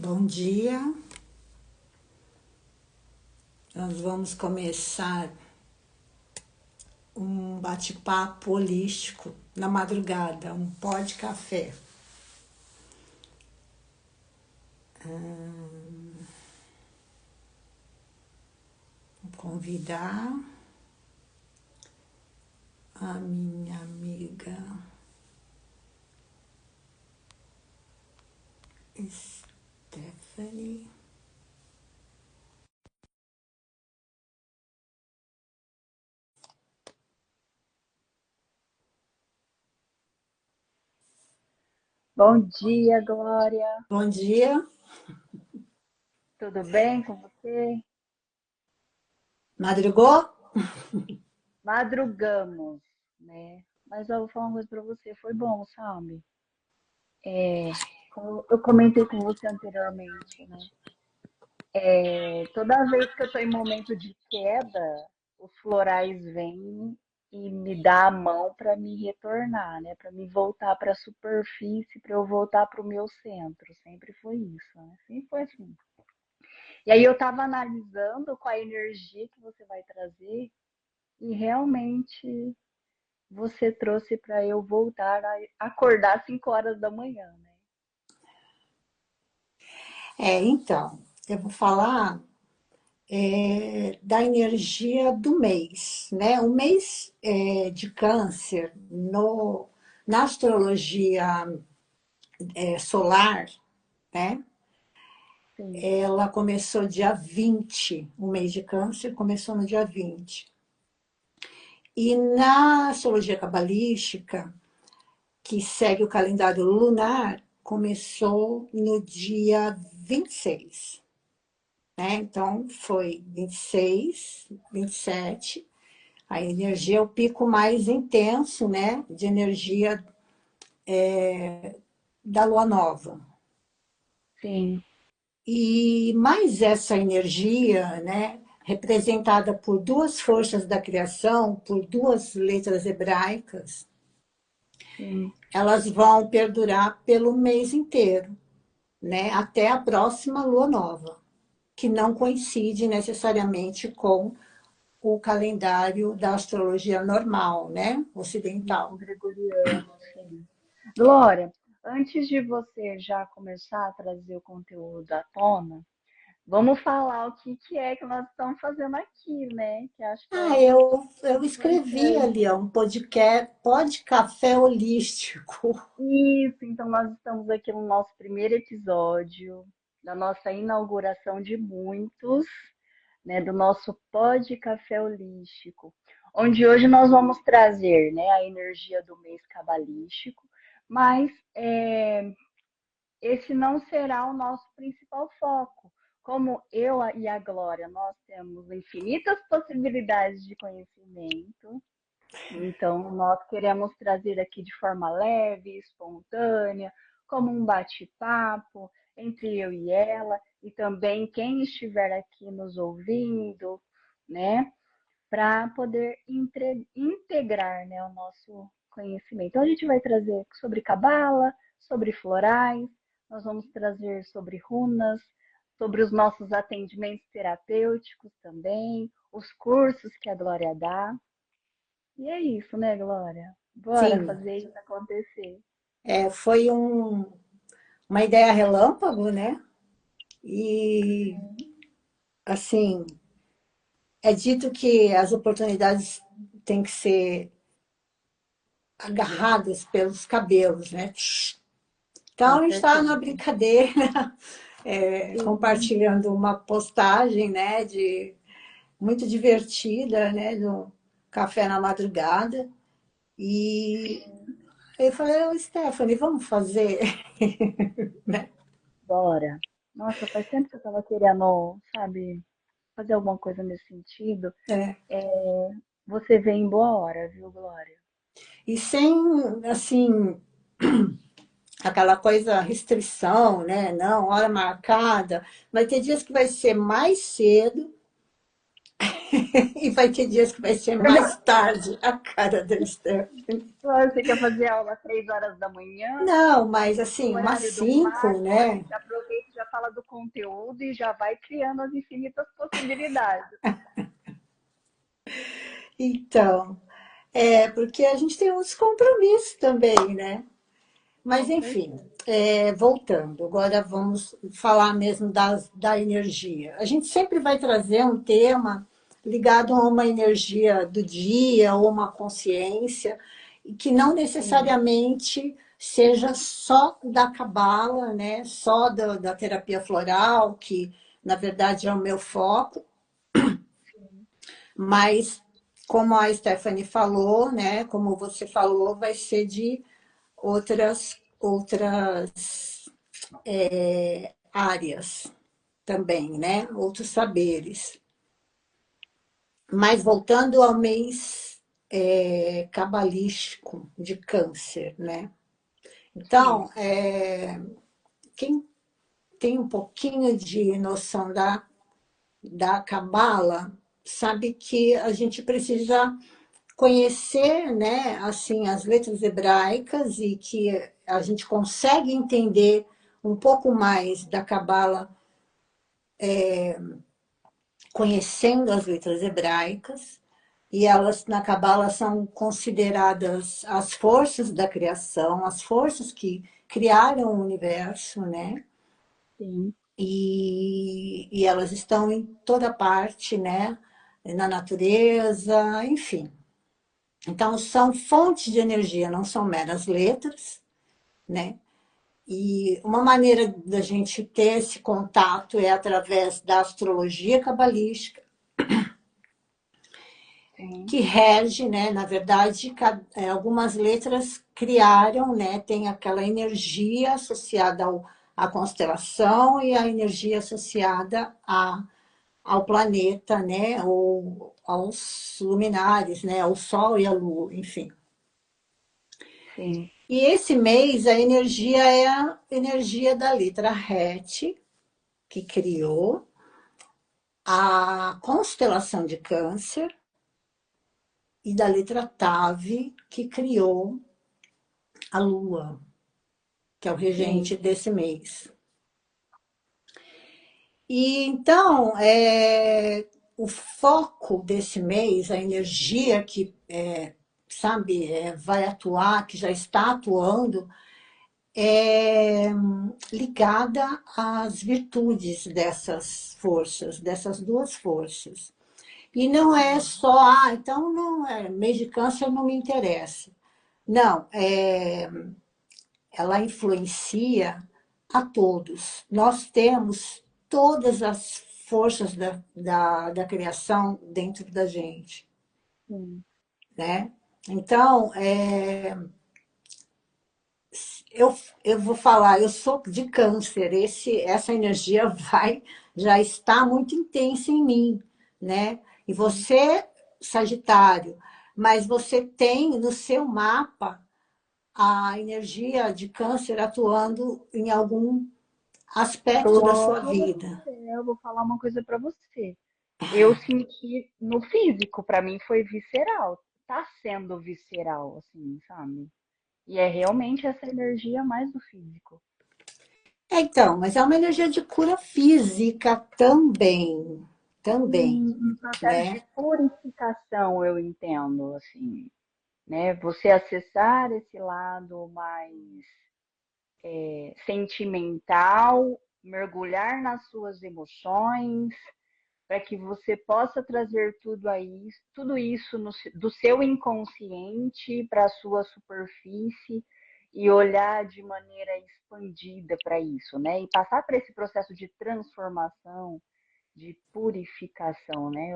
Bom dia, nós vamos começar um bate-papo holístico na madrugada, um pó de café. Vou convidar a minha amiga Stephanie. Bom dia, Glória. Bom dia, Tudo bem com você? madrugou? Madrugamos, né? Mas eu vou falar uma coisa pra você, foi bom, sabe? Como eu comentei com você anteriormente, né? Toda vez que eu tô em momento de queda, os florais vêm e me dá a mão para me retornar, né? Para me voltar para a superfície, para eu voltar para o meu centro. Sempre foi isso, né? Sempre foi assim. E aí eu tava analisando qual a energia que você vai trazer. E realmente você trouxe para eu voltar a acordar às 5 horas da manhã, né? Então, eu vou falar da energia do mês, né? O mês de câncer, na astrologia solar, né? Sim, Ela começou dia 20, o mês de câncer começou no dia 20. E na astrologia cabalística, que segue o calendário lunar, começou no dia 26, né? Então foi 26, 27, a energia é o pico mais intenso, né, de energia da lua nova. sim, E mais essa energia, né, representada por duas forças da criação, por duas letras hebraicas, sim. elas vão perdurar pelo mês inteiro, né, até a próxima lua nova, que não coincide necessariamente com o calendário da astrologia normal, né, Isso, ocidental. gregoriano, sim. Glória, antes de você já começar a trazer o conteúdo à tona, vamos falar o que que é que nós estamos fazendo aqui, né? Que acho que Ah, é eu escrevi importante. ali, ó, um podcast, pod café holístico. Isso, então nós estamos aqui no nosso primeiro episódio da nossa inauguração de muitos, né, do nosso pó de café holístico, onde hoje nós vamos trazer, né, a energia do mês cabalístico, mas esse não será o nosso principal foco. Como eu e a Glória, nós temos infinitas possibilidades de conhecimento, então, nós queremos trazer aqui de forma leve, espontânea, como um bate-papo entre eu e ela, e também quem estiver aqui nos ouvindo, né, para poder integrar, né, o nosso conhecimento. Então, a gente vai trazer sobre cabala, sobre florais, nós vamos trazer sobre runas, sobre os nossos atendimentos terapêuticos também, os cursos que a Glória dá. E é isso, né, Glória? Bora Sim, fazer isso acontecer. foi uma ideia relâmpago, né? E, assim, é dito que as oportunidades têm que ser agarradas pelos cabelos, né? Então, Com a gente está numa certeza. brincadeira, Sim, compartilhando uma postagem, né, muito divertida, né, do café na madrugada. E eu falei, ô, Stephanie, vamos fazer, né? bora. Nossa, faz tempo que eu tava querendo, sabe, fazer alguma coisa nesse sentido. É. Você vem em boa hora, viu, Glória? E sem, assim, aquela coisa, restrição, né? Não, hora marcada. Vai ter dias que vai ser mais cedo e vai ter dias que vai ser mais tarde, a cara da Stephanie. Você quer fazer aula às 3 horas da manhã? Não, mas No assim, umas horário do 5, mato, a né? gente aproveita e já fala conteúdo e já vai criando as infinitas possibilidades. Então, porque a gente tem uns compromissos também, né? Mas, Com enfim, certeza. voltando, agora vamos falar mesmo da energia. A gente sempre vai trazer um tema ligado a uma energia do dia ou uma consciência, e que não Sim, necessariamente seja só da cabala, né? Só da terapia floral, que na verdade é o meu foco, sim, mas como a Stephanie falou, né? Como você falou, vai ser de outras áreas também, né? Outros saberes. Mas voltando ao mês cabalístico de câncer, né? sim, Então, quem tem um pouquinho de noção da cabala sabe que a gente precisa conhecer, né, assim, as letras hebraicas e que a gente consegue entender um pouco mais da cabala conhecendo as letras hebraicas, e elas na Cabala são consideradas as forças da criação, as forças que criaram o universo, né? sim, E elas estão em toda parte, né? Na natureza, enfim. Então, são fontes de energia, não são meras letras, né? E uma maneira da gente ter esse contato é através da astrologia cabalística, sim, que rege, né? Na verdade, algumas letras criaram, né? Tem aquela energia associada à constelação e a energia associada ao planeta, né? Ou aos luminares, né? Ao Sol e à Lua, enfim. sim, E esse mês a energia é a energia da letra Het, que criou a constelação de Câncer, e da letra Tav, que criou a Lua, que é o sim, regente desse mês. E então, o foco desse mês, a energia que, sabe, vai atuar, que já está atuando, é ligada às virtudes dessas forças, dessas duas forças. E não é sim. só, então não é, mês de câncer não me interessa. Não, ela influencia a todos. Nós temos todas as forças da criação dentro da gente, Sim. né? Então, eu, eu vou falar, eu sou de câncer, essa energia já está muito intensa em mim, né? E você, Sagitário, mas você tem no seu mapa a energia de câncer atuando em algum aspecto da sua Glória do vida. céu, eu vou falar uma coisa pra você. Eu senti no físico, pra mim foi visceral. Tá sendo visceral, assim, sabe? E é realmente essa energia mais do físico. Então, mas é uma energia de cura física também, Um processo de né? purificação, eu entendo, assim, né? Você acessar esse lado mais sentimental, mergulhar nas suas emoções, para que você possa trazer tudo isso do seu inconsciente para a sua superfície e olhar de maneira expandida para isso, né? E passar por esse processo de transformação, de purificação, né?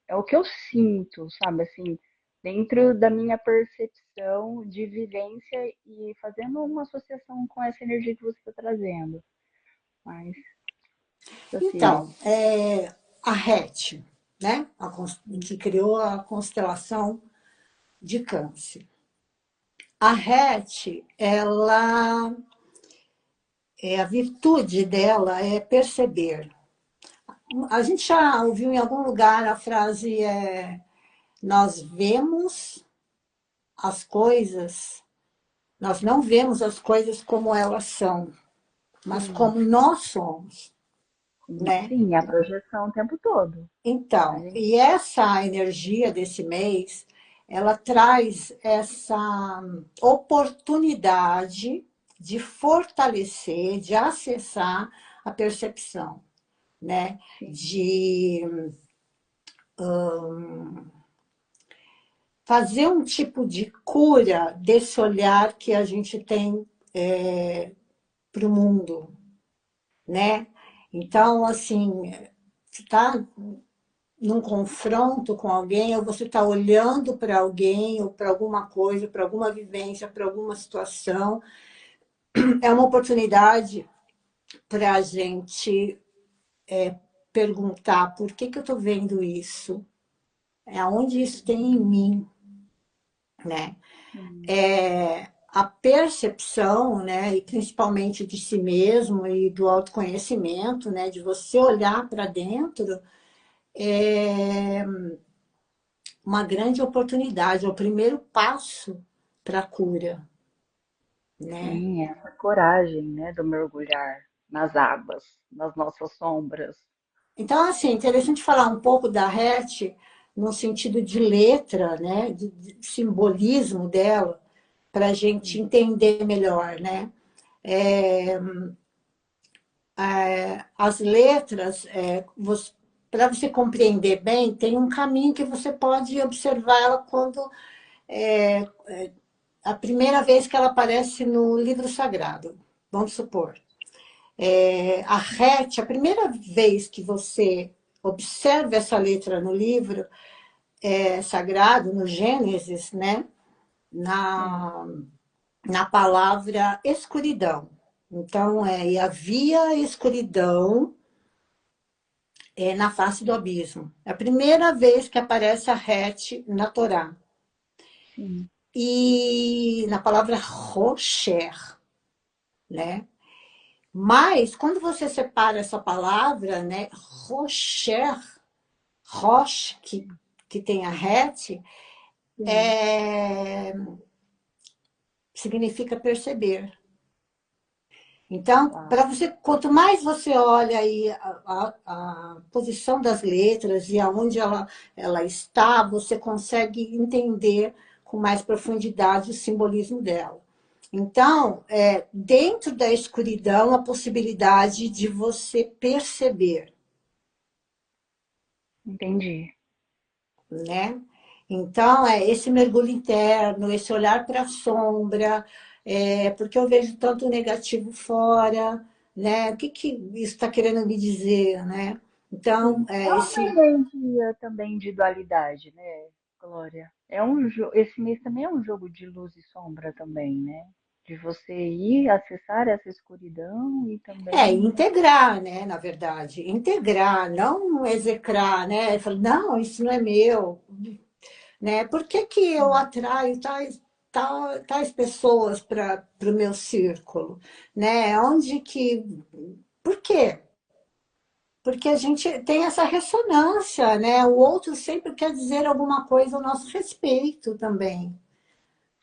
É o que eu sinto, sabe? Assim, dentro da minha percepção de vivência e fazendo uma associação com essa energia que você está trazendo. Mas, Então, assim, a RET, né? Que criou a constelação de Câncer. A RET, a virtude dela é perceber. A gente já ouviu em algum lugar a frase nós vemos as coisas, nós não vemos as coisas como elas são, mas sim, como nós somos. né? Sim, a projeção o tempo todo. A Então, gente, e essa energia desse mês, ela traz essa oportunidade de fortalecer, de acessar a percepção, né? sim, De fazer um tipo de cura desse olhar que a gente tem para o mundo, né? Então, assim, está num confronto com alguém, ou você está olhando para alguém, ou para alguma coisa, para alguma vivência, para alguma situação, é uma oportunidade para a gente perguntar por que eu estou vendo isso, aonde isso tem em mim, né? sim, A percepção, né, e principalmente de si mesmo e do autoconhecimento, né, de você olhar para dentro, é uma grande oportunidade, é o primeiro passo para a cura, né? sim, essa coragem, né, do mergulhar nas águas, nas nossas sombras. Então, assim, interessante falar um pouco da Hatch no sentido de letra, né, de simbolismo dela, para a gente Sim, entender melhor, né? É, as letras, para você compreender bem, tem um caminho que você pode observar ela quando a primeira vez que ela aparece no livro sagrado, vamos supor. A RET, a primeira vez que você observa essa letra no livro sagrado, no Gênesis, né? sim, na, na palavra escuridão. Então, e havia escuridão na face do abismo. É a primeira vez que aparece a Het na Torá. sim, E na palavra Rocher, né? Mas, quando você separa essa palavra, né? Rocher, Roche, que tem a Het, sim. é, significa perceber. Então, Uau, para você, quanto mais você olha aí a posição das letras e aonde ela está, você consegue entender com mais profundidade o simbolismo dela. Então, dentro da escuridão, a possibilidade de você perceber, entendi. né? Então, esse mergulho interno, esse olhar para a sombra, porque eu vejo tanto negativo fora, né? O que, que isso está querendo me dizer, né? Então, Sim. É uma energia também de dualidade, né, Glória? Esse mês também é um jogo de luz e sombra também, né? De você ir acessar essa escuridão e também. integrar, né? Na verdade, integrar, não execrar, né? Eu falo, não, isso não é meu, né? Por que, que eu Sim, atraio tais pessoas para o meu círculo, né? Onde que, por quê? Porque a gente tem essa ressonância, né? O outro sempre quer dizer alguma coisa a nosso respeito também,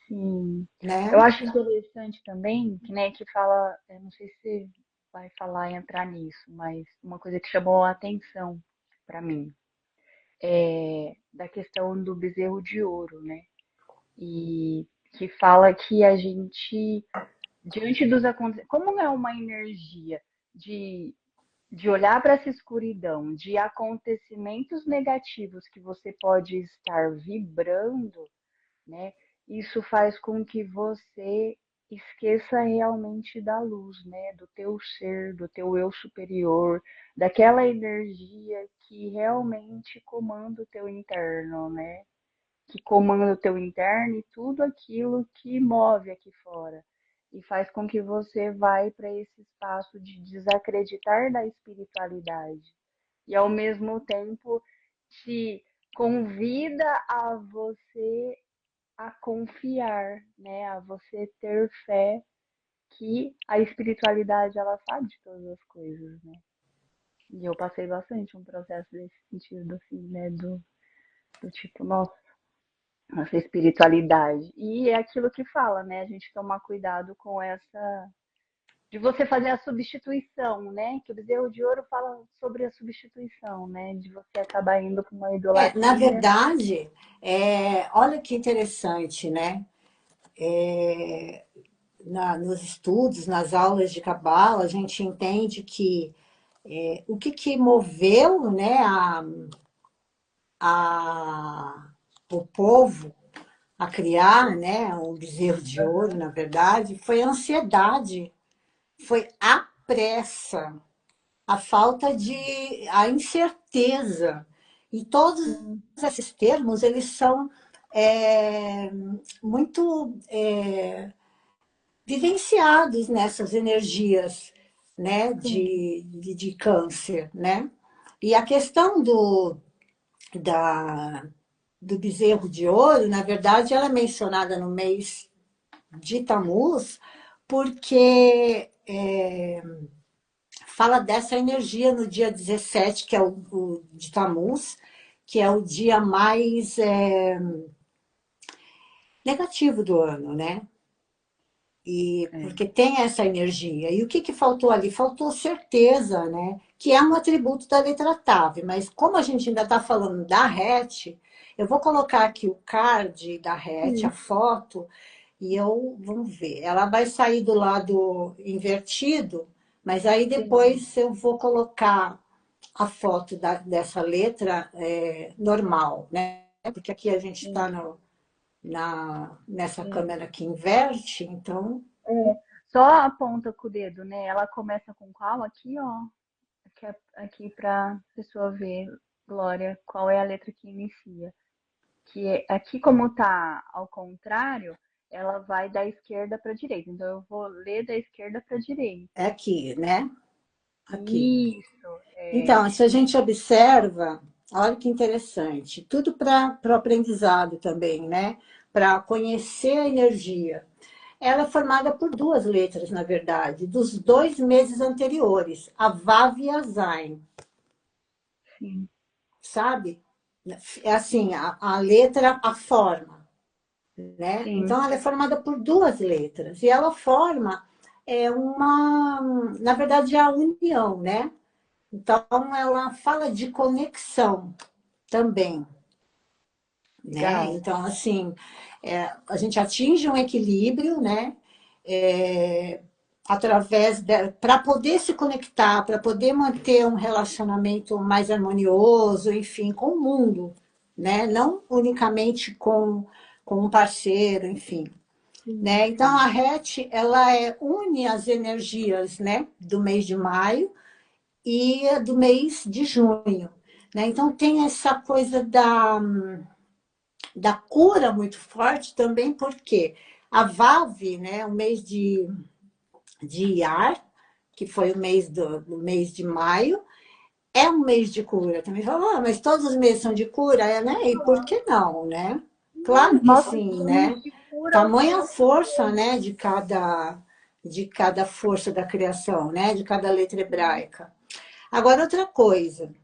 sim. Eu né? acho interessante também, que, né, que fala, eu não sei se você vai falar e entrar nisso, mas uma coisa que chamou a atenção para mim é da questão do bezerro de ouro, né? E que fala que a gente, diante dos acontecimentos, como é uma energia de, de olhar para essa escuridão, de acontecimentos negativos que você pode estar vibrando, né? Isso faz com que você esqueça realmente da luz, né? Do teu ser, do teu eu superior, daquela energia que realmente comanda o teu interno, né? Que comanda o teu interno e tudo aquilo que move aqui fora. E faz com que você vai para esse espaço de desacreditar da espiritualidade. E ao mesmo tempo te convida a você a confiar, né? A você ter fé que a espiritualidade ela sabe de todas as coisas, né? E eu passei bastante um processo desse sentido, assim, né? Do tipo, nossa, essa espiritualidade. E é aquilo que fala, né? A gente tomar cuidado com essa. de você fazer a substituição, né? Que o bezerro de ouro fala sobre a substituição, né? De você acabar indo para uma Na idolatria. verdade, olha que interessante, né? Nos estudos, nas aulas de Cabala, a gente entende que o que moveu, né, o povo a criar, né, o bezerro de ouro, na verdade, foi a ansiedade, foi a pressa, a incerteza. E todos Sim, esses termos, eles são muito vivenciados nessas energias, né, sim, de câncer, né? E a questão da, do bezerro de ouro, na verdade, ela é mencionada no mês de Tammuz, porque fala dessa energia no dia 17, que é o de Tammuz, que é o dia mais negativo do ano, né? E é. porque tem essa energia. E o que faltou ali? Faltou certeza, né? Que é um atributo da letra TAV. Mas como a gente ainda está falando da RET, eu vou colocar aqui o card da RET, a Sim, foto, e vamos ver. Ela vai sair do lado invertido, mas aí sim, depois eu vou colocar a foto dessa letra normal, né? Porque aqui a gente está sim, nessa sim. câmera que inverte, então É, só aponta com o dedo, né? Ela começa com qual? Aqui, ó. Aqui para a pessoa ver, Glória, qual é a letra que inicia. Aqui, como tá ao contrário, ela vai da esquerda para a direita. Então, eu vou ler da esquerda para a é direita. aqui, né? Aqui. Isso, é. Então, se a gente observa, olha que interessante, tudo para o aprendizado também, né? Para conhecer a energia. Ela é formada por duas letras, na verdade, dos 2 meses anteriores, a Vav e a Zain, Sim, sabe? É assim, a letra, a forma, né? sim, Então, ela é formada por duas letras e ela forma na verdade, é a união, né? Então, ela fala de conexão também, né? legal. Então, assim, a gente atinge um equilíbrio, né? É, para poder se conectar, para poder manter um relacionamento mais harmonioso, enfim, com o mundo, né? Não unicamente com um parceiro, enfim. Sim, Né? Então, sim. a RET, ela une as energias, né, do mês de maio e do mês de junho. Né? Então, tem essa coisa da cura muito forte também, porque a VAV, né, o mês de Iar, que foi o mês do mês de maio, é um mês de cura. Também falou, mas todos os meses são de cura, né? E por que não, né? Claro que Mostra sim, caminhos né? de cura o Tamanha tempo força, todo. né, de cada força da criação, né, de cada letra Sim, hebraica. Agora, outra coisa,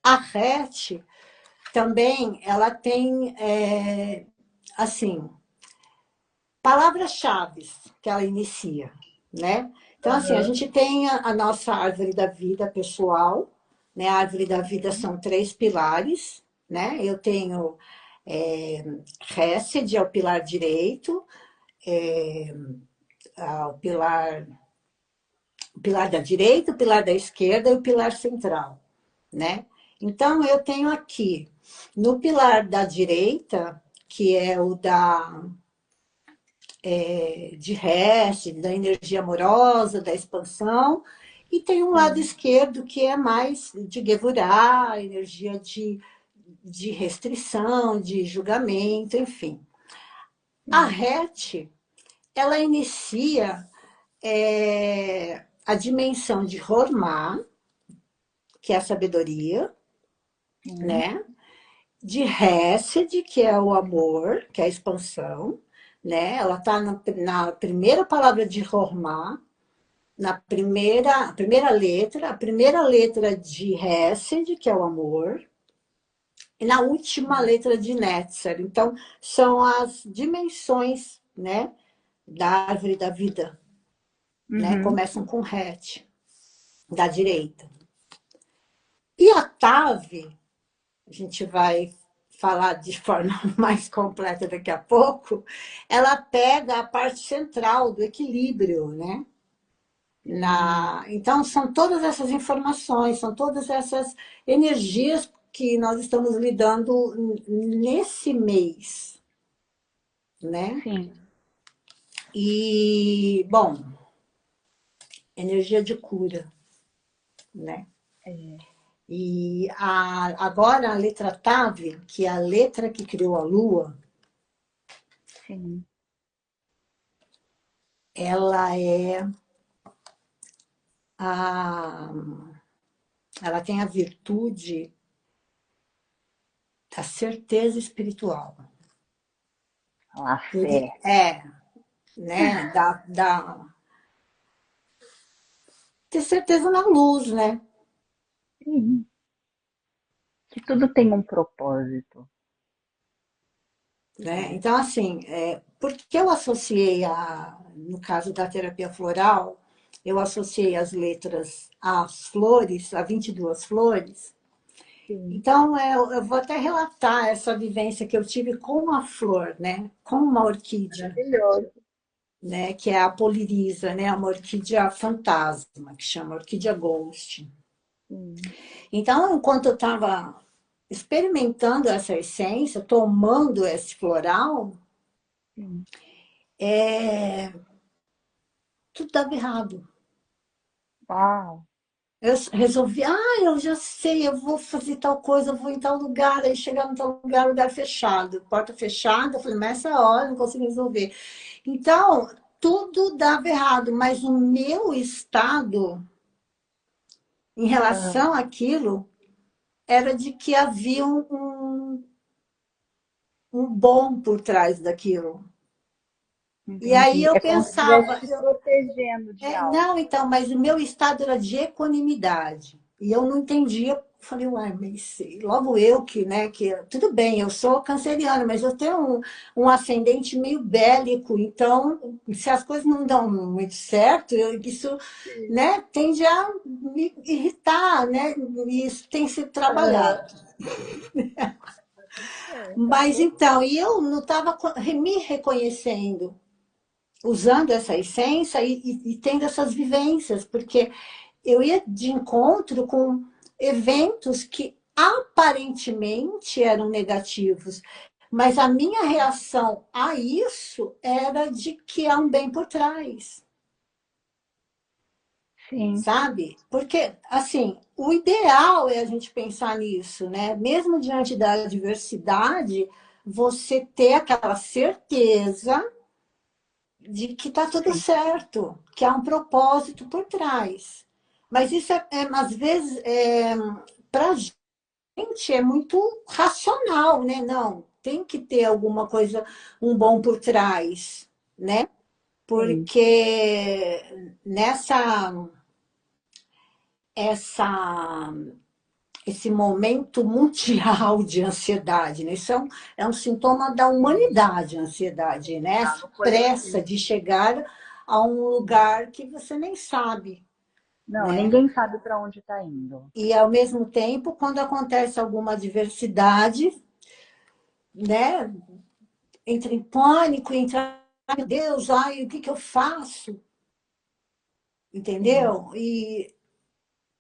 a RET também, ela tem, assim, palavras-chave que ela inicia, né? Então, assim, a aham, gente tem a nossa árvore da vida pessoal, né? A árvore da vida sim, são 3 pilares, né? Eu tenho Hesed, é o pilar direito, o pilar da direita, o pilar da esquerda e o pilar central, né? Então, eu tenho aqui, no pilar da direita, que é o de Hesed, da energia amorosa, da expansão, e tem um lado sim, esquerdo que é mais de Gevurah, energia de restrição, de julgamento, enfim. A sim, RET, ela inicia a dimensão de Hormá, que é a sabedoria, sim, né? De Hesed, que é o amor, que é a expansão, né? Ela está na primeira palavra de Hormá, na primeira letra de Hesed, que é o amor, e na última sim, letra de Netzer. Então, são as dimensões, né, da árvore da vida, né? Uhum. Começam com RET, da direita. E a TAV, a gente vai falar de forma mais completa daqui a pouco, ela pega a parte central do equilíbrio, né? Então, são todas essas informações, são todas essas energias que nós estamos lidando nesse mês, né? Sim. E, bom, energia de cura, né? É, E agora a letra TAV, que é a letra que criou a Lua, sim. ela é a, ela tem a virtude da certeza espiritual. A fé. Né? Ter certeza na luz, né? Sim. Que tudo tem um propósito. Né? Né? Então, assim, porque eu associei, no caso da terapia floral, eu associei as letras às flores, a 22 flores. Sim. Então, eu vou até relatar essa vivência que eu tive com a flor, né? Com uma orquídea, Maravilhoso. né? Que é a poliriza, né? Uma orquídea fantasma, que chama orquídea ghost. Sim. Então, enquanto eu estava experimentando essa essência, tomando esse floral, Sim. tudo dava errado. Uau. Eu resolvi, eu já sei, eu vou fazer tal coisa, eu vou em tal lugar, aí chegar em tal lugar, lugar fechado, porta fechada, eu falei, mas essa hora eu não consigo resolver. Então, tudo dava errado, mas o meu estado em Aham. relação àquilo era de que havia um bom por trás daquilo. E aí Entendi. eu É como se estivesse pensava, te protegendo de não, algo. então, mas o meu estado era de equanimidade. E eu não entendia. Falei, uai, mas logo eu que, né, que tudo bem, eu sou canceriana, mas eu tenho um ascendente meio bélico, então, se as coisas não dão muito certo, isso, Sim. né, tende a me irritar, né, e isso tem sido Aham. trabalhado. É, faz Mas todo então, e eu não estava me reconhecendo usando essa essência e tendo essas vivências, porque eu ia de encontro com eventos que aparentemente eram negativos, mas a minha reação a isso era de que há um bem por trás, sim, sabe? Porque, assim, o ideal é a gente pensar nisso, né? Mesmo diante da adversidade, você ter aquela certeza de que está tudo sim, certo, que há um propósito por trás. Mas isso às vezes, para a gente é muito racional, né? Não, tem que ter alguma coisa, um bom por trás, né? sim, Porque essa, esse momento mundial de ansiedade, né? Isso é um sintoma da sim. humanidade, a ansiedade, né? Tá Essa no pressa coletivo. de chegar a um lugar que você nem sabe, Não, né? ninguém sabe para onde está indo. E ao mesmo tempo, quando acontece alguma adversidade, né? Entra em pânico, entra, ai meu Deus, ai, o que eu faço? Sim, Entendeu?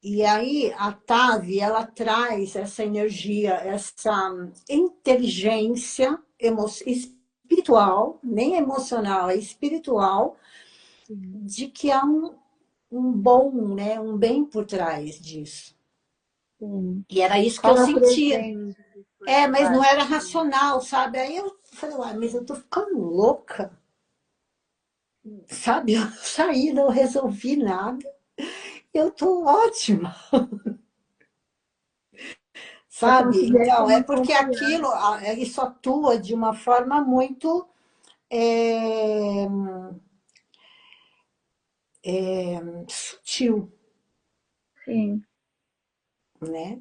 E aí a TAV, ela traz essa energia, essa inteligência espiritual, nem emocional, é espiritual, sim, de que há um bom, né, um bem por trás disso. sim. E era isso que eu Como sentia. presente por Mas não debaixo era de tudo. racional, sabe? Aí eu falei, uai, mas eu tô ficando louca, sabe? Eu saí, não resolvi nada. Eu tô ótima, É como sabe? se viesse Então, é uma porque confiança. aquilo, isso atua de uma forma muito é, sutil, Sim, né?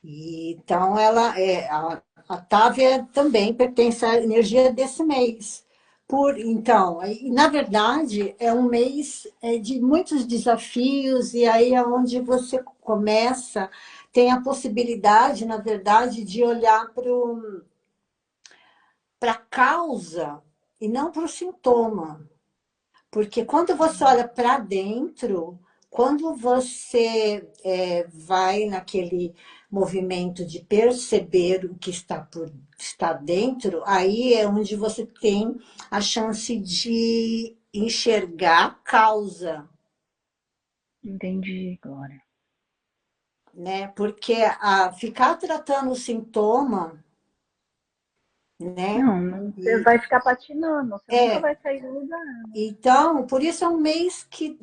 Então, a Távia também pertence à energia desse mês, Então, na verdade, é um mês de muitos desafios, e aí é onde você começa, tem a possibilidade, na verdade, de olhar para a causa e não para o sintoma. Porque quando você olha para dentro, quando você vai naquele movimento de perceber o que está dentro, aí é onde você tem a chance de enxergar a causa, Entendi, Glória. né? Porque ficar tratando o sintoma, né? Você vai ficar patinando, você nunca É, vai sair do lugar. então, por isso é um mês que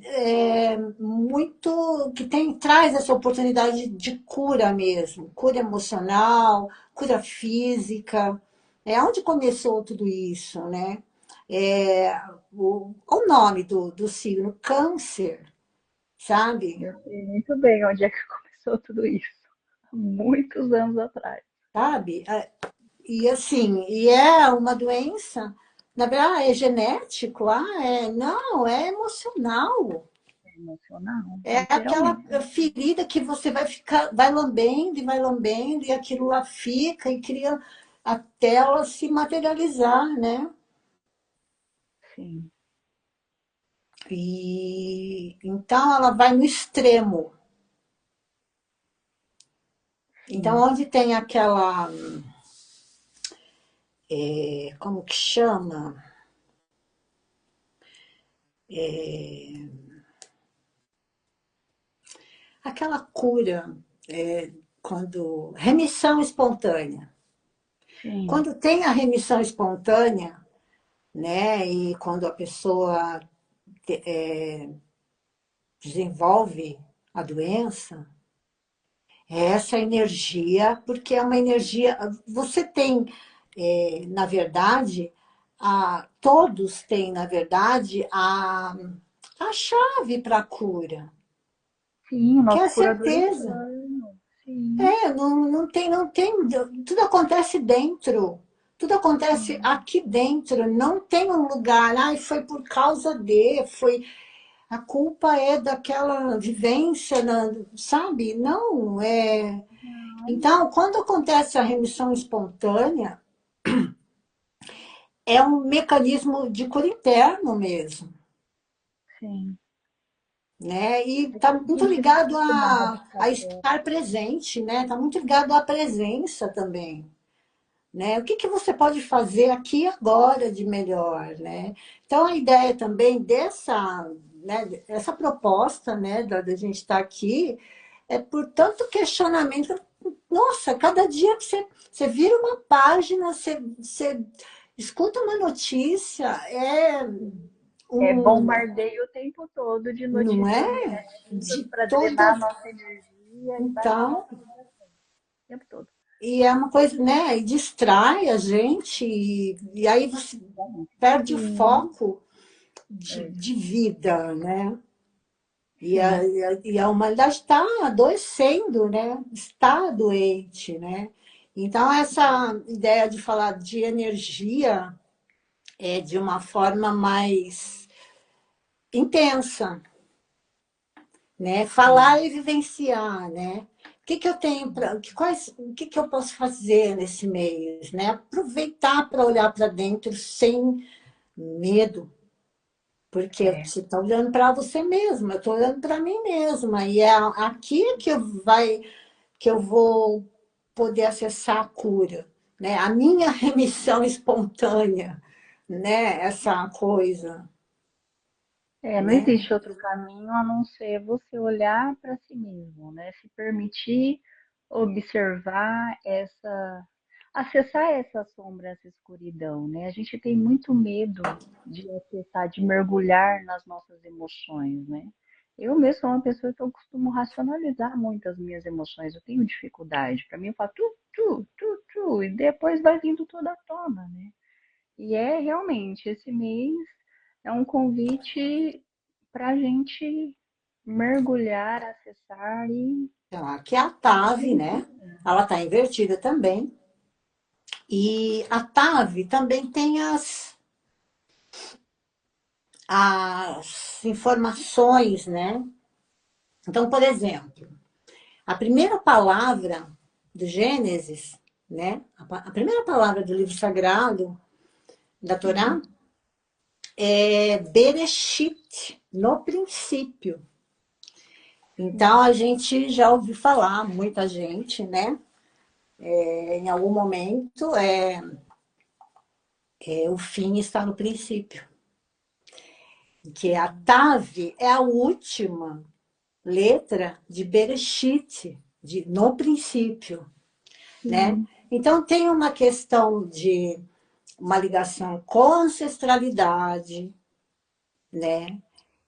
traz essa oportunidade de cura mesmo, cura emocional, cura física. É onde começou tudo isso, né? É, o nome do signo, câncer, sabe? Eu sei muito bem onde é que começou tudo isso. Há muitos anos atrás. Sabe? E assim, e é uma doença, na verdade, é genético, não, é emocional. É emocional, É aquela literalmente. ferida que você vai lambendo, e aquilo lá fica e cria até ela se materializar, né? Sim, E então ela vai no extremo. Então, sim. onde tem aquela, como que chama? Aquela cura, quando remissão espontânea. Sim, Quando tem a remissão espontânea, né? E quando a pessoa desenvolve a doença, é essa energia, porque é uma energia. Você tem, na verdade, todos têm, na verdade, a chave para a cura, sim, o que é nosso a curador certeza. interno. Sim, Não tem, tudo acontece dentro. Tudo acontece sim. aqui dentro, não tem um lugar, foi por causa foi. A culpa é daquela vivência, sabe? Não, é. Não, Então, quando acontece a remissão espontânea, é um mecanismo de cura interno mesmo, sim. né? E É está que a muito gente ligado necessita uma a radicação. estar presente, né? Está muito ligado à presença também, né? O que que você pode fazer aqui e agora de melhor, né? Então, a ideia também né, essa proposta, né, da gente estar aqui, é por tanto questionamento. Nossa, cada dia que você vira uma página, você escuta uma notícia, É um, bombardeio o tempo todo de não notícias é? negativas De para drenar toda. a nossa energia e baixar a Então, nossa vibração o tempo todo. e é uma coisa, né? E distrai a gente, e aí você perde o Sim, foco de, é, de vida, né? sim. E a humanidade está adoecendo, né? Está doente, né? Então, essa ideia de falar de energia é de uma forma mais intensa, né? Falar Sim, e vivenciar, né? O que que eu tenho para, o que que eu posso fazer nesse mês, né? Aproveitar para olhar para dentro sem medo, porque é. você está olhando para você mesma, eu estou olhando para mim mesma, e é aqui que eu vou poder acessar a cura, né? A minha remissão espontânea, né? Essa coisa, É, não né? existe outro caminho a não ser você olhar para si mesmo, né? Se permitir observar acessar essa sombra, essa escuridão, né? A gente tem muito medo de acessar, de mergulhar nas nossas emoções, né? Eu mesmo sou uma pessoa que eu costumo racionalizar muito as minhas emoções, eu tenho dificuldade. Para mim, eu falo e depois vai vindo tudo à tona, né? E é realmente, esse mês é um convite para a gente mergulhar, acessar e Então, aqui é a TAV, né? vivenciar. Ela está invertida também. E a TAV também tem as informações, né? Então, por exemplo, a primeira palavra do Gênesis, né? A primeira palavra do livro sagrado da Torá é Bereshit, no princípio. Então, a gente já ouviu falar, muita gente, né? Em algum momento, o fim está no princípio. Que a Tav é a última letra de Bereshit, no princípio, né? Então, tem uma questão de uma ligação com ancestralidade, né?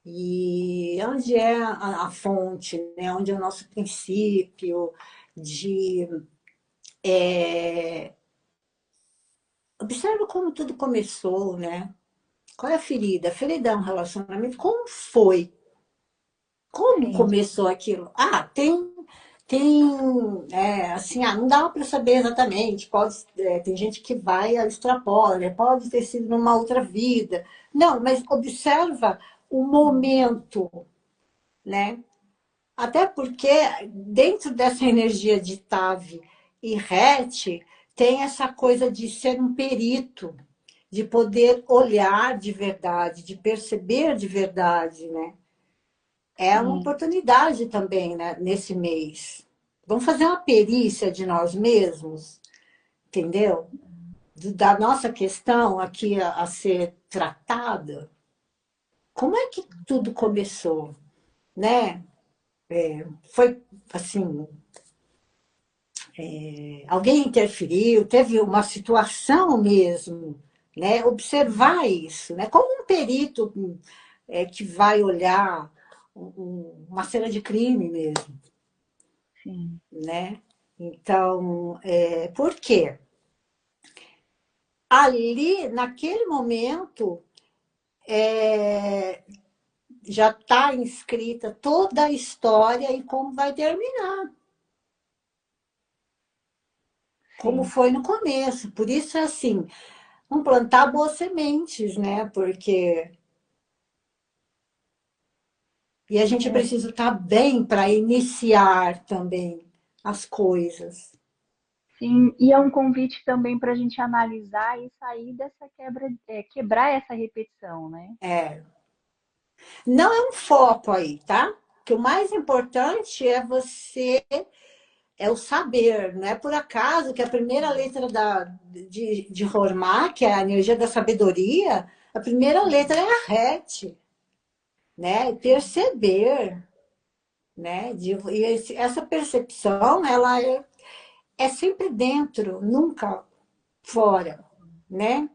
E onde é a fonte, né? Onde é o nosso princípio de... Observa como tudo começou, né? Qual é a ferida? A ferida é um relacionamento. Como foi? Como Sim, começou aquilo? Assim, não dá para saber exatamente. Tem gente que vai extrapola, né? Pode ter sido numa outra vida. Não, mas observa o momento, né? Até porque dentro dessa energia de Tav e Het tem essa coisa de ser um perito, de poder olhar de verdade, de perceber de verdade, né? É uma sim, oportunidade também, né, nesse mês. Vamos fazer uma perícia de nós mesmos, entendeu? Da nossa questão aqui a ser tratada. Como é que tudo começou, né? Foi assim, alguém interferiu, teve uma situação mesmo, né? Observar isso, né? Como um perito que vai olhar uma cena de crime mesmo, sim. né? Então, por quê? Ali, naquele momento, já está inscrita toda a história e como vai terminar, como Sim. foi no começo. Por isso, é assim, vamos plantar boas sementes, né? Porque... E a gente É, precisa estar bem para iniciar também as coisas. sim, e é um convite também para a gente analisar e sair dessa quebrar essa repetição, né? É. Não é um foco aí, tá? Que o mais importante é você é o saber, não é por acaso que a primeira letra de Hormá, que é a energia da sabedoria, a primeira letra é a Het, né? Perceber, né? Essa percepção, ela é sempre dentro, nunca fora, né?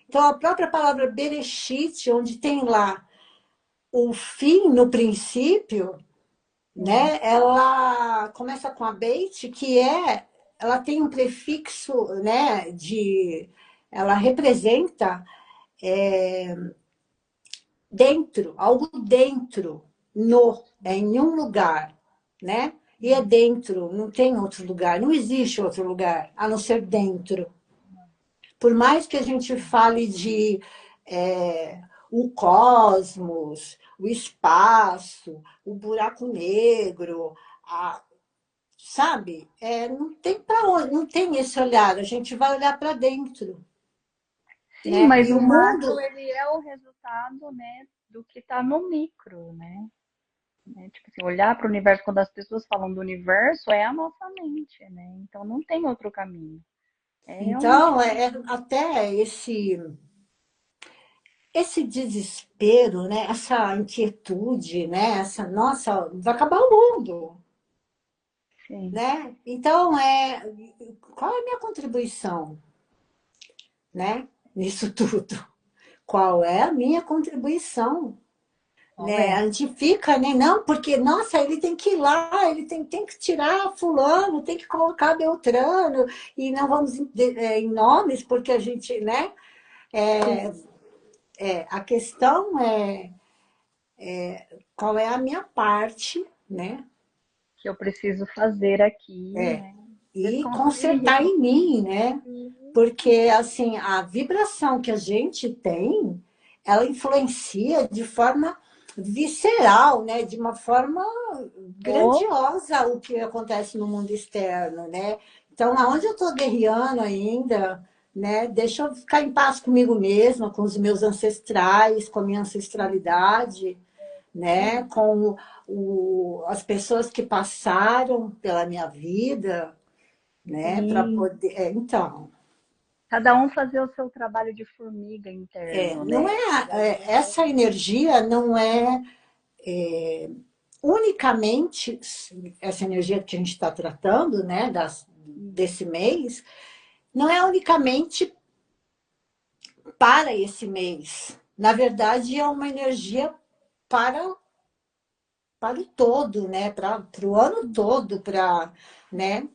Então, a própria palavra Bereshit, onde tem lá o fim no princípio, Sim, né? Ela começa com a Beit, ela tem um prefixo, né? Ela representa dentro, algo dentro, em um lugar, né? E é dentro, não tem outro lugar, não existe outro lugar a não ser dentro. Por mais que a gente fale de o cosmos, o espaço, o buraco negro, sabe? Não tem para onde, não tem esse olhar. A gente vai olhar para dentro, sim, né? mas E o o macro mundo, ele é o resultado, né, do que está no micro, né? Tipo assim, olhar para o universo, quando as pessoas falam do universo, é a nossa mente, né? Então não tem outro caminho. É realmente então, até esse desespero, né? Essa inquietude, né? Essa nossa, vai acabar o mundo, sim, né? Então, qual é a minha contribuição, né? Nisso tudo? Qual é a minha contribuição? qual Né? é? A gente fica, né? Não, porque, nossa, ele tem que ir lá, ele tem que tirar fulano, tem que colocar Beltrano, e não vamos em nomes, porque a gente, né? Sim, A questão é qual é a minha parte, né? que eu preciso fazer aqui, É, né? e Desconstruir e consertar em mim, né? reconstruir. Porque, assim, a vibração que a gente tem ela influencia de forma visceral, né? De uma forma Oh, grandiosa o que acontece no mundo externo, né? Então, aonde eu estou guerreando ainda, né? Deixa eu ficar em paz comigo mesma, com os meus ancestrais, com a minha ancestralidade, né? Com as pessoas que passaram pela minha vida, né? Para sim. poder. Então, Cada um fazer o seu trabalho de formiga interno, não né? é, E aí, essa energia não é unicamente essa energia que a gente está tratando, né, desse mês, não é unicamente para esse mês. Na verdade, é uma energia para, para o todo, né, para o ano todo, para, né?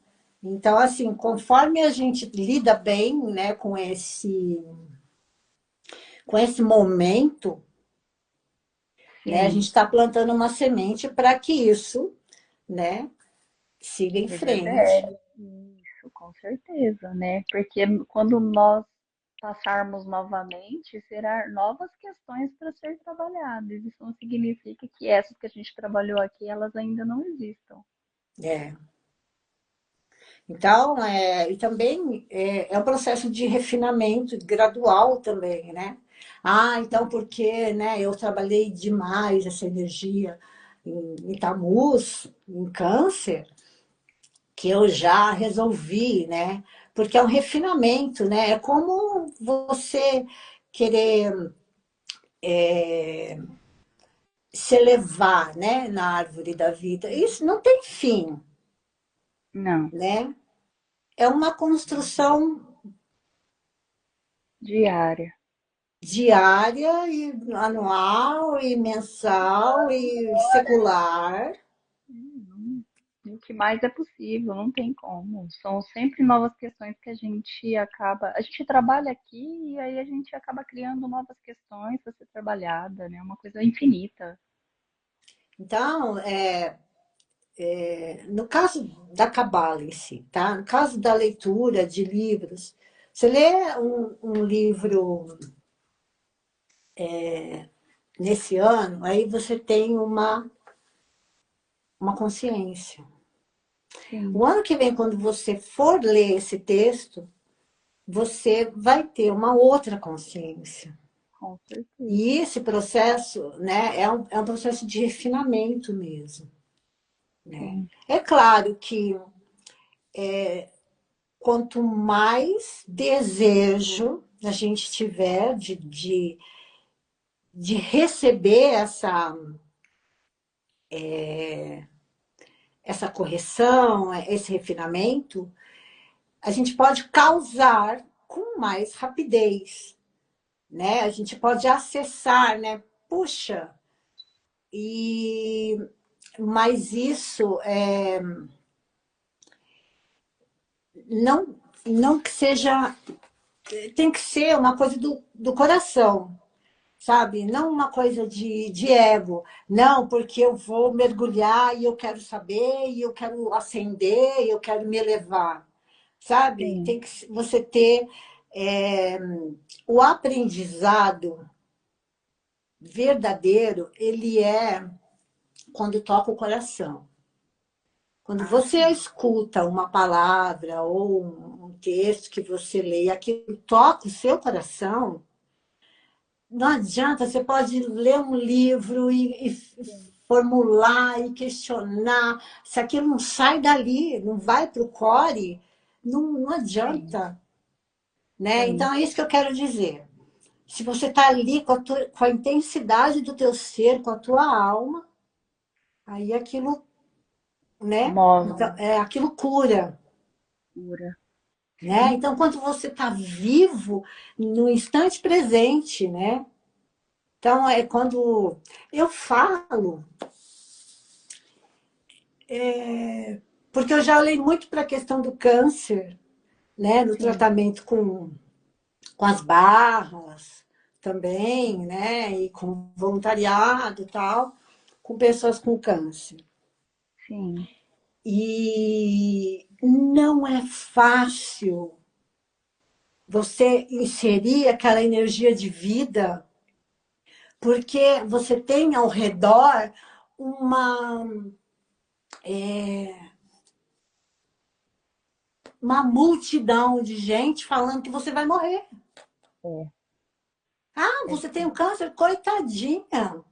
Então, assim, conforme a gente lida bem, né, com esse momento, né, a gente sim, está plantando uma semente para que isso, né, siga em frente. reverbere. Isso, com certeza, né? Porque quando nós passarmos novamente, serão novas questões para ser trabalhadas. Isso não significa que essas que a gente trabalhou aqui, elas ainda não existam. É. Então, e também é um processo de refinamento gradual também, né? Ah, então porque, né, eu trabalhei demais essa energia em Tamuz, em Câncer, que eu já resolvi, né? Porque é um refinamento, né? É como você querer se elevar, né, na árvore da vida. Isso não tem fim, Não, né? É uma construção diária. diária e anual e mensal e secular. Hum, o que mais é possível, não tem como. São sempre novas questões que a gente acaba. A gente trabalha aqui e aí a gente acaba criando novas questões para ser trabalhada, né? Uma coisa infinita. Então, no caso da cabala em si, tá? No caso da leitura de livros, você lê um livro nesse ano, aí você tem uma consciência. O Sim, ano que vem, quando você for ler esse texto, você vai ter uma outra consciência. com certeza. E esse processo, né, é um processo de refinamento mesmo, né? Sim, É claro que quanto mais desejo a gente tiver de receber essa correção, esse refinamento, a gente pode causar com mais rapidez, né? A gente pode acessar, né? Puxa, e mas isso não que seja, tem que ser uma coisa do coração, sabe? Não uma coisa de ego. Não, porque eu vou mergulhar e eu quero saber, e eu quero ascender, e eu quero me elevar, sabe? sim. Tem que você ter é, o aprendizado verdadeiro, ele é quando toca o coração. Quando Ah, você sim. escuta uma palavra ou um texto que você lê, e aquilo toca o seu coração, não adianta, você pode ler um livro e Sim, formular e questionar. Se aquilo não sai dali, não vai para o core, não sim, adianta. Né? sim. Então, é isso que eu quero dizer. Se você está ali com a intensidade do teu ser, com a tua alma, aí aquilo, né? Move, Então, aquilo cura. cura. Né? Sim, Então, quando você está vivo no instante presente, né? Então, é quando eu falo, porque eu já olhei muito para a questão do câncer, né? No sim, tratamento com as barras também, né? E com voluntariado e tal, com pessoas com câncer. sim. E não é fácil você inserir aquela energia de vida, porque você tem ao redor uma, uma multidão de gente falando que você vai morrer. É, Ah, é você tem um sim. câncer? Coitadinha.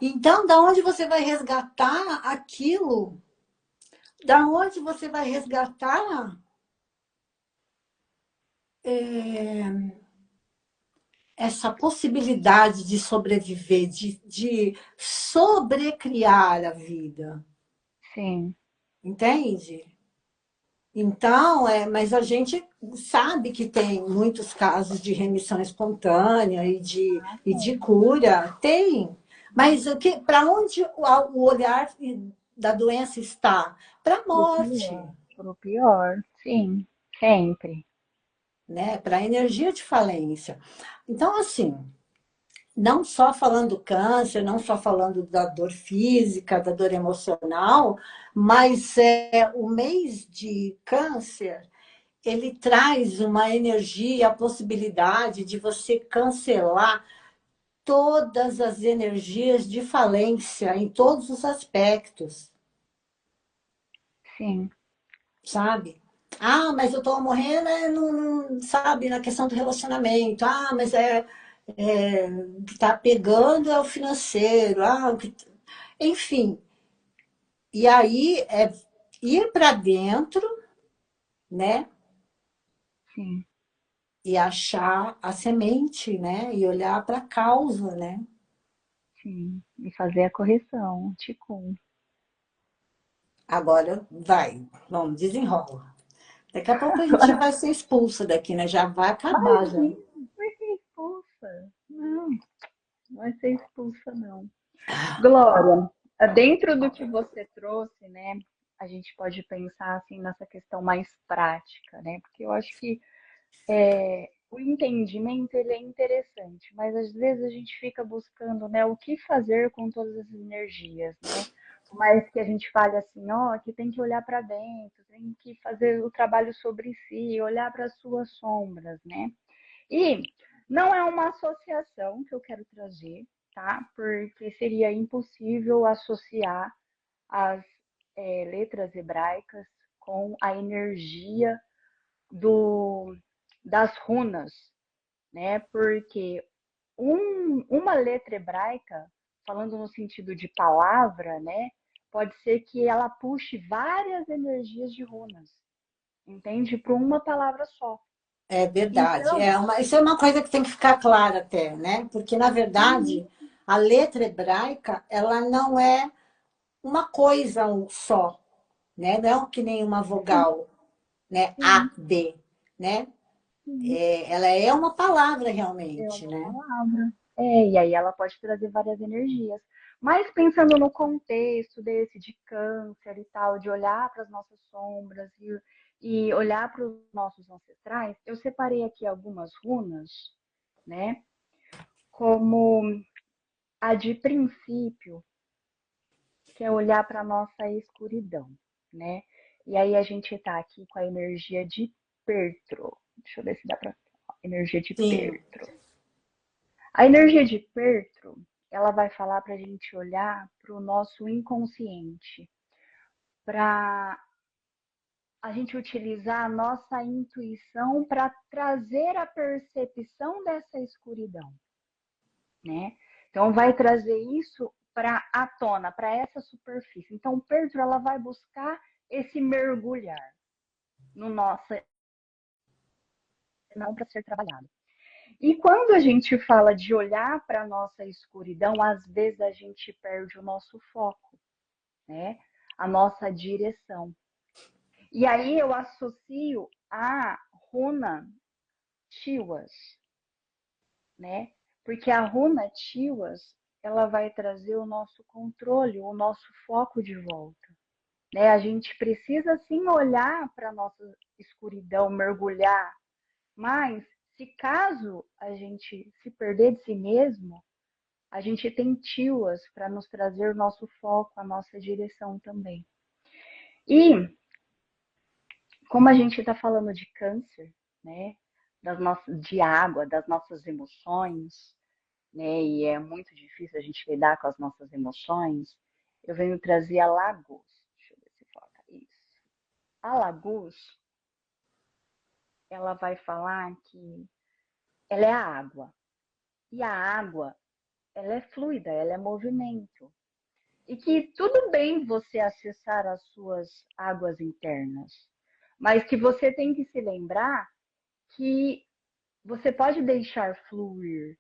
Então, da onde você vai resgatar aquilo? Da onde você vai resgatar essa possibilidade de sobreviver, de sobrecriar a vida? Sim. Entende? Então, mas a gente sabe que tem muitos casos de remissão espontânea Ah, e de sim. cura, tem. Mas para onde o olhar da doença está? Para a Pro morte, pior. Pro pior. Sim. Sempre. né? Para a energia de falência. Então, assim, não só falando do câncer, não só falando da dor física, da dor emocional, mas o mês de câncer ele traz uma energia, a possibilidade de você cancelar todas as energias de falência em todos os aspectos, Sim. sabe? Ah, mas eu tô morrendo, sabe, na questão do relacionamento. Ah, mas o que tá pegando é o financeiro. Enfim. E aí é ir para dentro, né? Sim. E achar a semente, né? E olhar para a causa, né? Sim. E fazer a correção. Ticum. Agora vai, vamos, desenrola. Daqui a pouco a gente Agora, vai ser expulsa daqui, né? Já vai acabar já. imagina, vai ser expulsa. Não, não vai ser expulsa, não. Glória, dentro do que você trouxe, né, a gente pode pensar assim nessa questão mais prática, né? Porque eu acho que o entendimento ele é interessante, mas às vezes a gente fica buscando, né, o que fazer com todas as energias, né? Por mais que a gente fale assim, ó, que tem que olhar para dentro, tem que fazer o trabalho sobre si, olhar para as suas sombras, né? E não é uma associação que eu quero trazer, tá? Porque seria impossível associar as letras hebraicas com a energia do, das runas, né? Porque uma letra hebraica, falando no sentido de palavra, né? Pode ser que ela puxe várias energias de runas, entende? Para uma palavra só. É verdade. Então, Isso é uma coisa que tem que ficar clara até, né? Porque, na sim, verdade, a letra hebraica, ela não é uma coisa só, né? Não é que nem uma sim, vogal, né? A, sim, B, né? sim. Ela é uma palavra É realmente, uma né? palavra. E aí ela pode trazer várias energias. Mas pensando no contexto desse de câncer e tal, de olhar para as nossas sombras e olhar para os nossos ancestrais, eu separei aqui algumas runas, né? Como a de princípio, que é olhar para a nossa escuridão, né? E aí a gente está aqui com a energia de Pertro. Deixa eu ver se dá para. Energia de Sim. Pertro. A energia de Pertro, ela vai falar para a gente olhar para o nosso inconsciente, para a gente utilizar a nossa intuição para trazer a percepção dessa escuridão, né? Então vai trazer isso para a tona, para essa superfície. Então Pertro ela vai buscar esse mergulhar no nosso não para ser trabalhado. E quando a gente fala de olhar para a nossa escuridão, às vezes a gente perde o nosso foco, né? A nossa direção. E aí eu associo a runa Tiwas, né? Porque a runa Tiwas, ela vai trazer o nosso controle, o nosso foco de volta, né? A gente precisa sim olhar para a nossa escuridão, mergulhar, mas se caso a gente se perder de si mesmo, a gente tem Tiwas para nos trazer o nosso foco, a nossa direção também. E como a gente está falando de câncer, né, de água, das nossas emoções, né? E é muito difícil a gente lidar com as nossas emoções, eu venho trazer a Laguz. Deixa eu ver se foca isso. A Laguz, ela vai falar que ela é a água. E a água, ela é fluida, ela é movimento. E que tudo bem você acessar as suas águas internas, mas que você tem que se lembrar que você pode deixar fluir,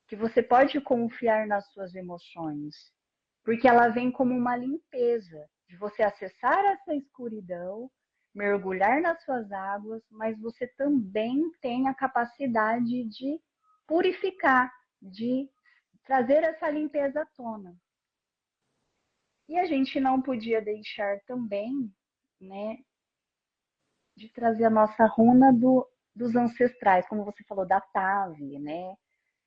que você pode confiar nas suas emoções, porque ela vem como uma limpeza de você acessar essa escuridão, mergulhar nas suas águas, mas você também tem a capacidade de purificar, de trazer essa limpeza à tona. E a gente não podia deixar também, né, de trazer a nossa runa dos ancestrais, como você falou, da Tave, né,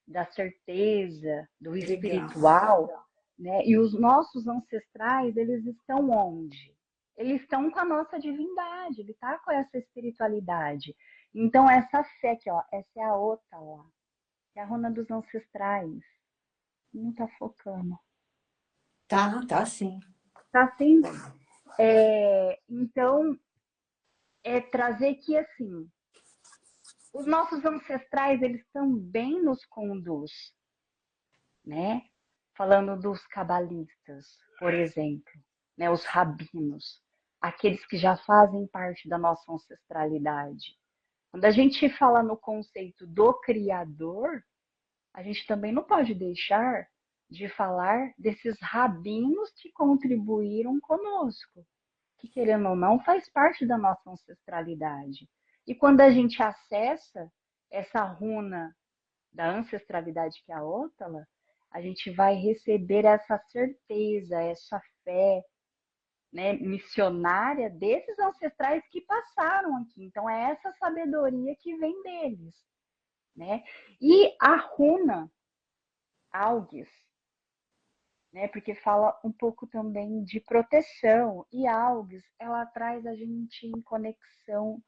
da certeza, do Legal. espiritual, né? E os nossos ancestrais, eles estão onde? Eles estão com a nossa divindade, ele está com essa espiritualidade. Então, essa fé aqui, ó, essa é a outra lá, que é a runa dos ancestrais. Não está focando. Tá sim. Tá assim? Então, é trazer que, assim, os nossos ancestrais, eles também nos conduz, né? Falando dos cabalistas, por exemplo, né? Os rabinos, aqueles que já fazem parte da nossa ancestralidade. Quando a gente fala no conceito do Criador, a gente também não pode deixar de falar desses rabinos que contribuíram conosco, que querendo ou não faz parte da nossa ancestralidade. E quando a gente acessa essa runa da ancestralidade que é a Ótala, a gente vai receber essa certeza, essa fé, né, missionária desses ancestrais que passaram aqui. Então é essa sabedoria que vem deles, né? E a runa Algis, né, porque fala um pouco também de proteção, e Algis, ela traz a gente em conexão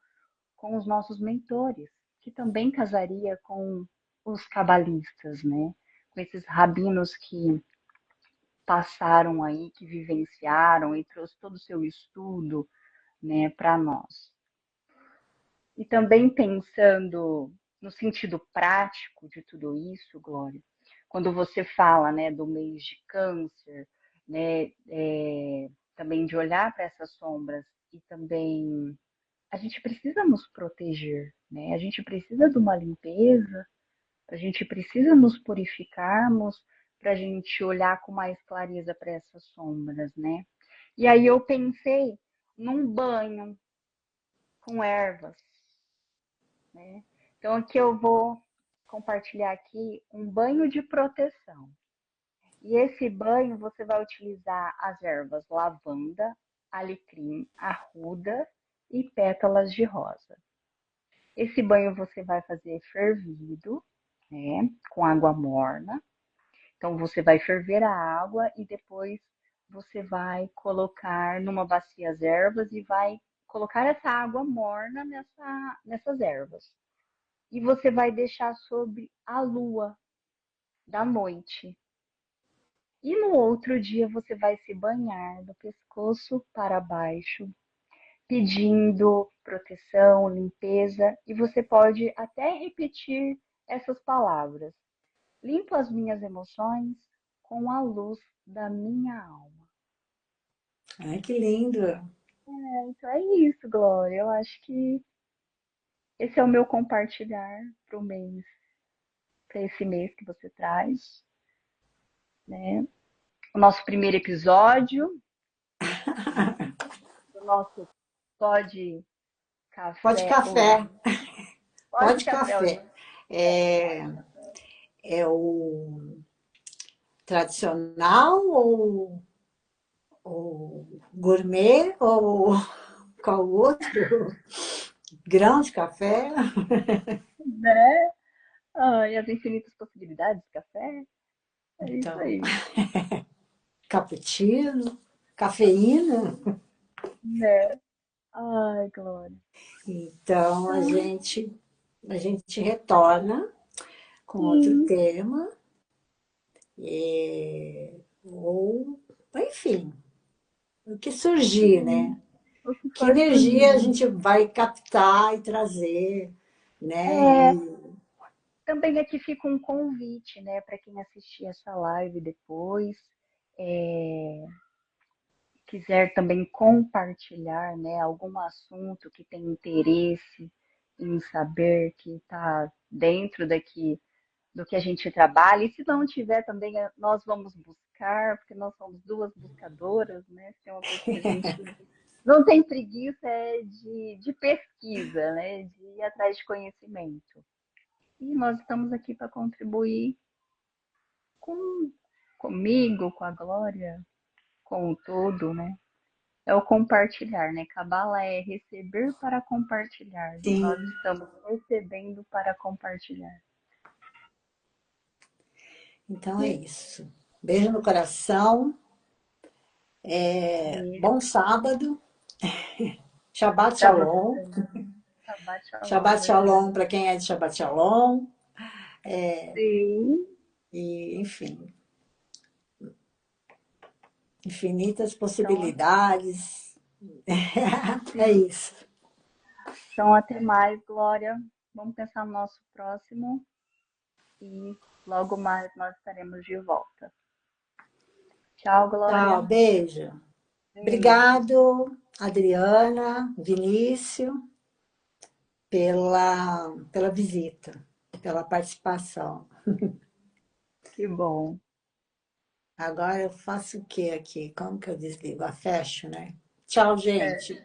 com os nossos mentores, que também casaria com os cabalistas, né? Com esses rabinos que passaram aí, que vivenciaram e trouxe todo o seu estudo, né, para nós. E também pensando no sentido prático de tudo isso, Glória, quando você fala, né, do mês de câncer, né, também de olhar para essas sombras e também a gente precisa nos proteger, né? A gente precisa de uma limpeza, a gente precisa nos purificarmos para a gente olhar com mais clareza para essas sombras, né? E aí eu pensei num banho com ervas, né? Então aqui eu vou compartilhar aqui um banho de proteção. E esse banho você vai utilizar as ervas lavanda, alecrim, arruda e pétalas de rosa. Esse banho você vai fazer fervido, né, com água morna. Então você vai ferver a água e depois você vai colocar numa bacia as ervas e vai colocar essa água morna nessas ervas. E você vai deixar sobre a lua da noite. E no outro dia você vai se banhar do pescoço para baixo, pedindo proteção, limpeza, e você pode até repetir essas palavras. Limpo as minhas emoções com a luz da minha alma. Ai, que lindo. Então é isso, Glória. Eu acho que esse é o meu compartilhar para o mês, para esse mês que você traz, né? O nosso primeiro episódio, o nosso Pode Pode Café café. hoje. Pode Pode Café hoje. café. É, é o tradicional ou gourmet ou qual outro? Grão de café? Né? E as infinitas possibilidades de café. É isso Então, aí, cappuccino, cafeína. né? Ai, Glória. Então Então, a gente retorna com outro Sim, tema, ou, enfim, o que surgir, né? sim. O que Que for energia a surgir. gente vai captar e trazer, né? É, também aqui fica um convite, né, para quem assistir essa live depois, é, quiser também compartilhar, né, algum assunto que tem interesse em saber, que está dentro daqui do que a gente trabalha. E se não tiver também, nós vamos buscar, porque nós somos duas buscadoras, né? Se é uma coisa que a gente não tem preguiça é de pesquisa, né? De ir atrás de conhecimento. E nós estamos aqui para contribuir com comigo, com a Glória, com o todo, né? É o compartilhar, né? Cabala é receber para compartilhar. E nós Sim. estamos recebendo para compartilhar. Então é isso. Beijo no coração. Beijo. Bom sábado. Shabbat Para você Shalom. também. Shabbat Shalom, Shabbat verdade. Shalom para quem é de Shabbat Shalom. Sim. E, enfim, infinitas Então, possibilidades. É sim. isso. Então, até mais, Glória. Vamos pensar no nosso próximo e logo mais nós estaremos de volta. Tchau, Glória. Tchau, beijo. Beijo. Obrigado, Adriana, Vinícius, pela visita, pela participação. Que bom. Agora eu faço o que aqui? Como que eu desligo? A fecho, né? Tchau, É. gente.